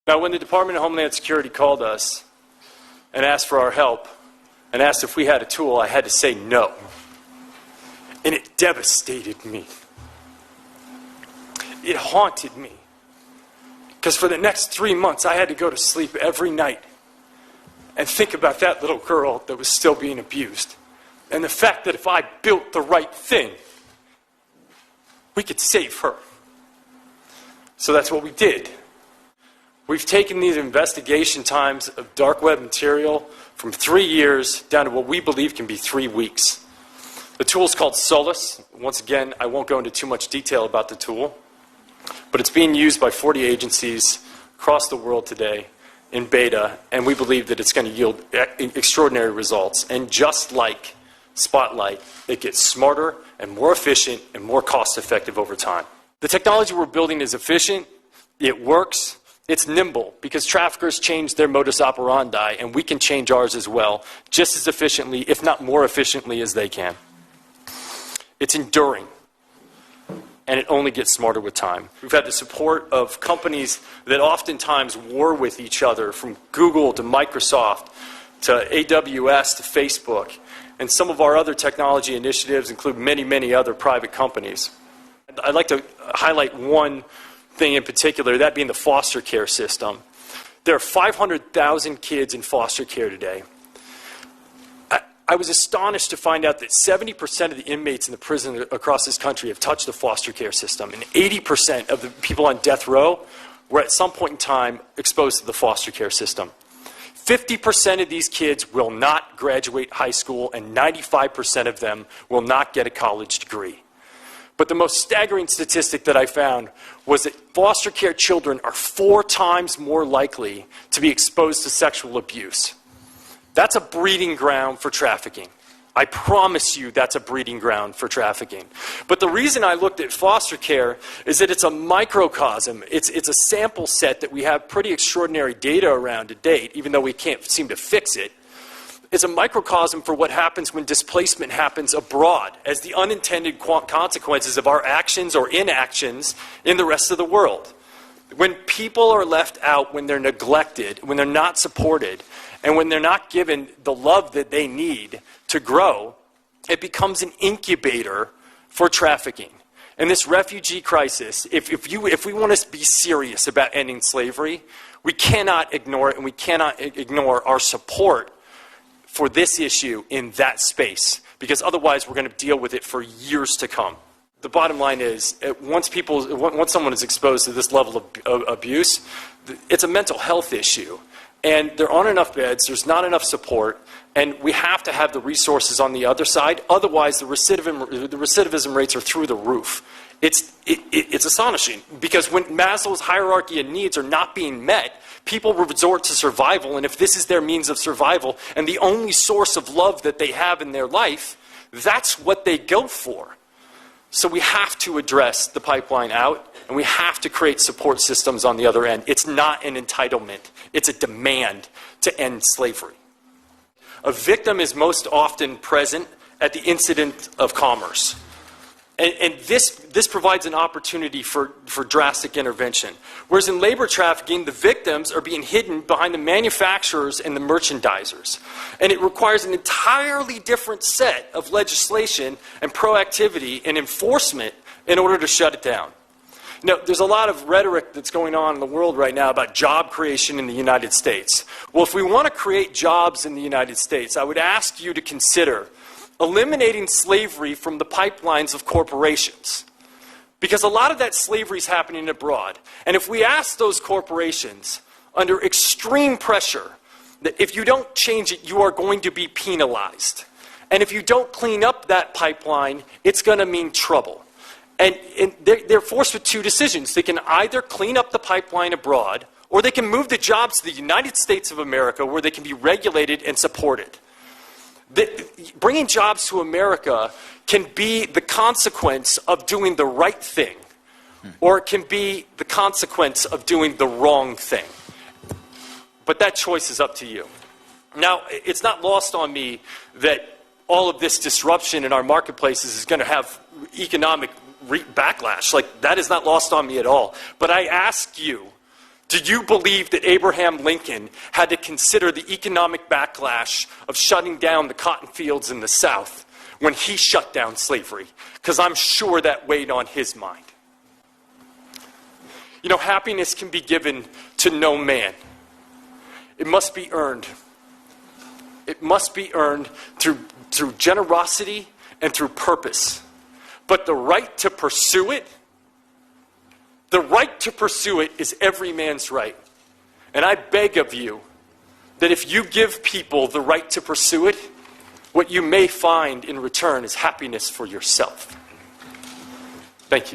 Now, when the Department of Homeland Security called us and asked for our help and asked if we had a tool, I had to say no. And it devastated me. It haunted me. Because for the next 3 months, I had to go to sleep every night and think about that little girl that was still being abused. And the fact that if I built the right thing, we could save her. So that's what we did. We've taken these investigation times of dark web material from 3 years down to what we believe can be 3 weeks. The tool is called Solus. Once again, I won't go into too much detail about the tool, but it's being used by 40 agencies across the world today in beta, and we believe that it's going to yield extraordinary results. And just like Spotlight, it gets smarter and more efficient and more cost-effective over time. The technology we're building is efficient, it works, it's nimble, because traffickers change their modus operandi, and we can change ours as well, just as efficiently, if not more efficiently, as they can. It's enduring, and it only gets smarter with time. We've had the support of companies that oftentimes war with each other, from Google to Microsoft to AWS to Facebook, and some of our other technology initiatives include many, many other private companies. I'd like to highlight one thing in particular, that being the foster care system. There are 500,000 kids in foster care today. I was astonished to find out that 70% of the inmates in the prison across this country have touched the foster care system, and 80% of the people on death row were at some point in time exposed to the foster care system. 50% of these kids will not graduate high school, and 95% of them will not get a college degree. But the most staggering statistic that I found was that foster care children are 4 times more likely to be exposed to sexual abuse. That's a breeding ground for trafficking. I promise you that's a breeding ground for trafficking. But the reason I looked at foster care is that it's a microcosm. It's a sample set that we have pretty extraordinary data around to date, even though we can't seem to fix it. It's a microcosm for what happens when displacement happens abroad, as the unintended consequences of our actions or inactions in the rest of the world. When people are left out, when they're neglected, when they're not supported, and when they're not given the love that they need to grow, it becomes an incubator for trafficking. And this refugee crisis, if we want to be serious about ending slavery, we cannot ignore it, and we cannot ignore our support for this issue in that space, because otherwise we're going to deal with it for years to come. The bottom line is, once someone is exposed to this level of abuse, it's a mental health issue. And there aren't enough beds, there's not enough support, and we have to have the resources on the other side. Otherwise, the recidivism rates are through the roof. It's astonishing, because when Maslow's hierarchy of needs are not being met, people resort to survival, and if this is their means of survival and the only source of love that they have in their life, that's what they go for. So we have to address the pipeline out, and we have to create support systems on the other end. It's not an entitlement. It's a demand to end slavery. A victim is most often present at the incident of commerce. And this provides an opportunity for drastic intervention. Whereas in labor trafficking, the victims are being hidden behind the manufacturers and the merchandisers. And it requires an entirely different set of legislation and proactivity and enforcement in order to shut it down. Now, there's a lot of rhetoric that's going on in the world right now about job creation in the United States. Well, if we want to create jobs in the United States, I would ask you to consider eliminating slavery from the pipelines of corporations. Because a lot of that slavery is happening abroad. And if we ask those corporations, under extreme pressure, that if you don't change it, you are going to be penalized. And if you don't clean up that pipeline, it's going to mean trouble. And they're forced with 2 decisions. They can either clean up the pipeline abroad, or they can move the jobs to the United States of America, where they can be regulated and supported. Bringing jobs to America can be the consequence of doing the right thing, or it can be the consequence of doing the wrong thing. But that choice is up to you. Now, it's not lost on me that all of this disruption in our marketplaces is going to have economic backlash. Like, that is not lost on me at all. But I ask you Do you believe that Abraham Lincoln had to consider the economic backlash of shutting down the cotton fields in the South when he shut down slavery? Because I'm sure that weighed on his mind. You know, happiness can be given to no man. It must be earned. It must be earned through generosity and through purpose. But the right to pursue it, is every man's right. And I beg of you that if you give people the right to pursue it, what you may find in return is happiness for yourself. Thank you.